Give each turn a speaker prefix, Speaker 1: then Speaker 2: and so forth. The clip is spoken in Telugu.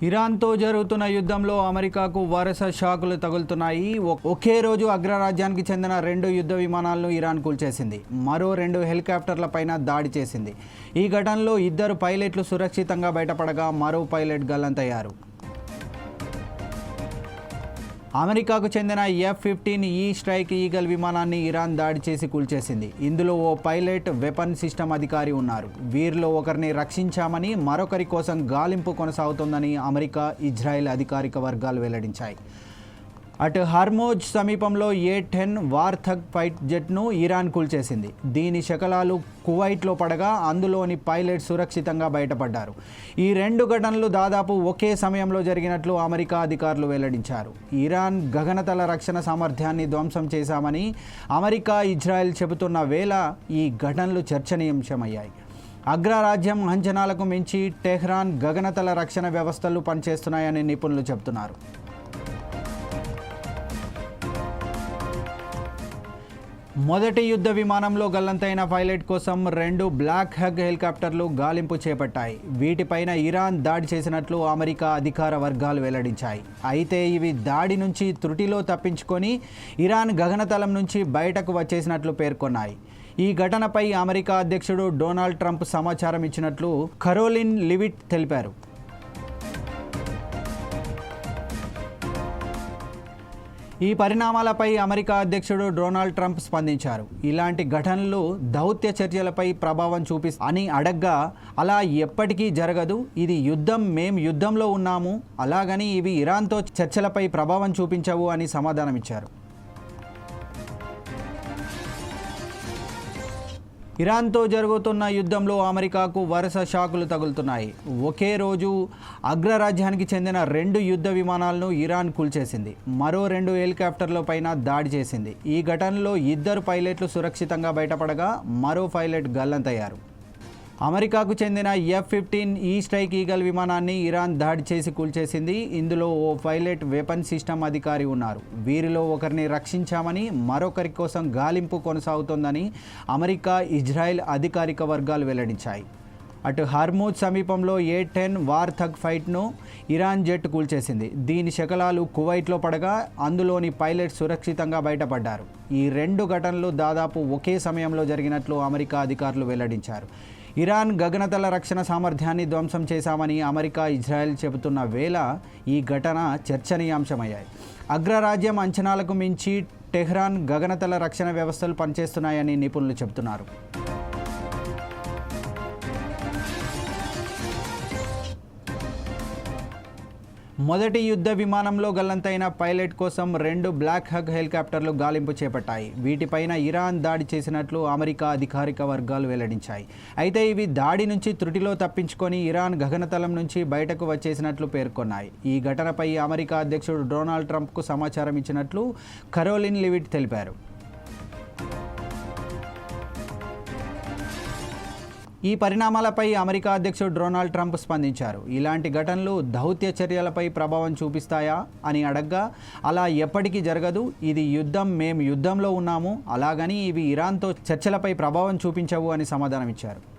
Speaker 1: ఇరాన్తో జరుగుతున్న యుద్ధంలో అమెరికాకు వరుస షాకులు తగులుతున్నాయి. ఒకే రోజు అగ్రరాజ్యానికి చెందిన 2 యుద్ధ విమానాలను ఇరాన్ కూల్చేసింది. మరో 2 హెలికాప్టర్లపైన దాడి చేసింది. ఈ ఘటనలో 2 పైలట్లు సురక్షితంగా బయటపడగా మరో పైలట్ గల్లంతయ్యారు. అమెరికాకు చెందిన F-15E స్ట్రైక్ ఈగల్ విమానాన్ని ఇరాన్ దాడి చేసి కూల్చేసింది. ఇందులో ఓ పైలట్, వెపన్ సిస్టమ్ అధికారి ఉన్నారు. వీరిలో ఒకరిని రక్షించామని, మరొకరి కోసం గాలింపు కొనసాగుతోందని అమెరికా, ఇజ్రాయెల్ అధికారిక వర్గాలు వెల్లడించాయి. అటు హర్మోజ్ సమీపంలో A-10 వార్థగ్ ఫైట్ జెట్ను ఇరాన్ కూల్చేసింది. దీని శకలాలు కువైట్లో పడగా అందులోని పైలట్ సురక్షితంగా బయటపడ్డారు. ఈ 2 ఘటనలు దాదాపు ఒకే సమయంలో జరిగినట్లు అమెరికా అధికారులు వెల్లడించారు. ఇరాన్ గగనతల రక్షణ సామర్థ్యాన్ని ధ్వంసం చేశామని అమెరికా, ఇజ్రాయెల్ చెబుతున్న వేళ ఈ ఘటనలు చర్చనీయాంశమయ్యాయి. అగ్రరాజ్యం అంచనాలకు మించి టెహ్రాన్ గగనతల రక్షణ వ్యవస్థలు పనిచేస్తున్నాయని నిపుణులు చెబుతున్నారు. మొదటి యుద్ధ విమానంలో గల్లంతైన పైలట్ కోసం 2 బ్లాక్ హగ్ హెలికాప్టర్లు గాలింపు చేపట్టాయి. వీటిపైన ఇరాన్ దాడి చేసినట్లు అమెరికా అధికార వర్గాలు వెల్లడించాయి. అయితే ఇవి దాడి నుంచి త్రుటిలో తప్పించుకొని ఇరాన్ గగనతలం నుంచి బయటకు వచ్చేసినట్లు పేర్కొన్నాయి. ఈ ఘటనపై అమెరికా అధ్యక్షుడు డొనాల్డ్ ట్రంప్ సమాచారం ఇచ్చినట్లు కరోలిన్ లివిట్ తెలిపారు. ఈ పరిణామాలపై అమెరికా అధ్యక్షుడు డొనాల్డ్ ట్రంప్ స్పందించారు. ఇలాంటి ఘటనలు దౌత్య చర్యలపై ప్రభావం అని అడగ్గా, అలా ఎప్పటికీ జరగదు, ఇది యుద్ధం, మేం యుద్ధంలో ఉన్నాము, అలాగని ఇవి ఇరాన్తో చర్చలపై ప్రభావం చూపించవు అని సమాధానమిచ్చారు. ఇరాన్తో జరుగుతున్న యుద్ధంలో అమెరికాకు వరుస షాకులు తగులుతున్నాయి. ఒకే రోజు అగ్రరాజ్యానికి చెందిన 2 యుద్ధ విమానాలను ఇరాన్ కూల్చేసింది. మరో 2 హెలికాప్టర్లపైన దాడి చేసింది. ఈ ఘటనలో 2 పైలట్లు సురక్షితంగా బయటపడగా మరో పైలట్ గల్లంతయ్యారు. అమెరికాకు చెందిన F-15E స్ట్రైక్ ఈగల్ విమానాన్ని ఇరాన్ దాడి చేసి కూల్చేసింది. ఇందులో ఓ పైలట్, వెపన్ సిస్టమ్ అధికారి ఉన్నారు. వీరిలో ఒకరిని రక్షించామని, మరొకరి కోసం గాలింపు కొనసాగుతోందని అమెరికా, ఇజ్రాయెల్ అధికారిక వర్గాలు వెల్లడించాయి. అటు హర్మూజ్ సమీపంలో A-10 వార్థగ్ ఫైట్ను ఇరాన్ జెట్ కూల్చేసింది. దీని శకలాలు కువైట్లో పడగా అందులోని పైలట్ సురక్షితంగా బయటపడ్డారు. ఈ 2 ఘటనలు దాదాపు ఒకే సమయంలో జరిగినట్లు అమెరికా అధికారులు వెల్లడించారు. ఇరాన్ గగనతల రక్షణ సామర్థ్యాన్ని ధ్వంసం చేశామని అమెరికా, ఇజ్రాయెల్ చెబుతున్న వేళ ఈ ఘటన చర్చనీయాంశమయ్యాయి. అగ్రరాజ్యం అంచనాలకు మించి టెహ్రాన్ గగనతల రక్షణ వ్యవస్థలు పనిచేస్తున్నాయని నిపుణులు చెబుతున్నారు. మొదటి యుద్ధ విమానంలో గల్లంతైన పైలట్ కోసం 2 బ్లాక్ హగ్ హెలికాప్టర్లు గాలింపు చేపట్టాయి. వీటిపైన ఇరాన్ దాడి చేసినట్లు అమెరికా అధికారిక వర్గాలు వెల్లడించాయి. అయితే ఇవి దాడి నుంచి త్రుటిలో తప్పించుకొని ఇరాన్ గగనతలం నుంచి బయటకు వచ్చేసినట్లు పేర్కొన్నాయి. ఈ ఘటనపై అమెరికా అధ్యక్షుడు డొనాల్డ్ ట్రంప్కు సమాచారం ఇచ్చినట్లు కరోలిన్ లివిట్ తెలిపారు. ఈ పరిణామాలపై అమెరికా అధ్యక్షుడు డొనాల్డ్ ట్రంప్ స్పందించారు. ఇలాంటి ఘటనలు దౌత్య చర్యలపై ప్రభావం చూపిస్తాయా అని అడగ్గా, అలా ఎప్పటికీ జరగదు, ఇది యుద్ధం, మేం యుద్ధంలో ఉన్నాము, అలాగని ఇవి ఇరాన్తో చర్చలపై ప్రభావం చూపించవు అని సమాధానమిచ్చారు.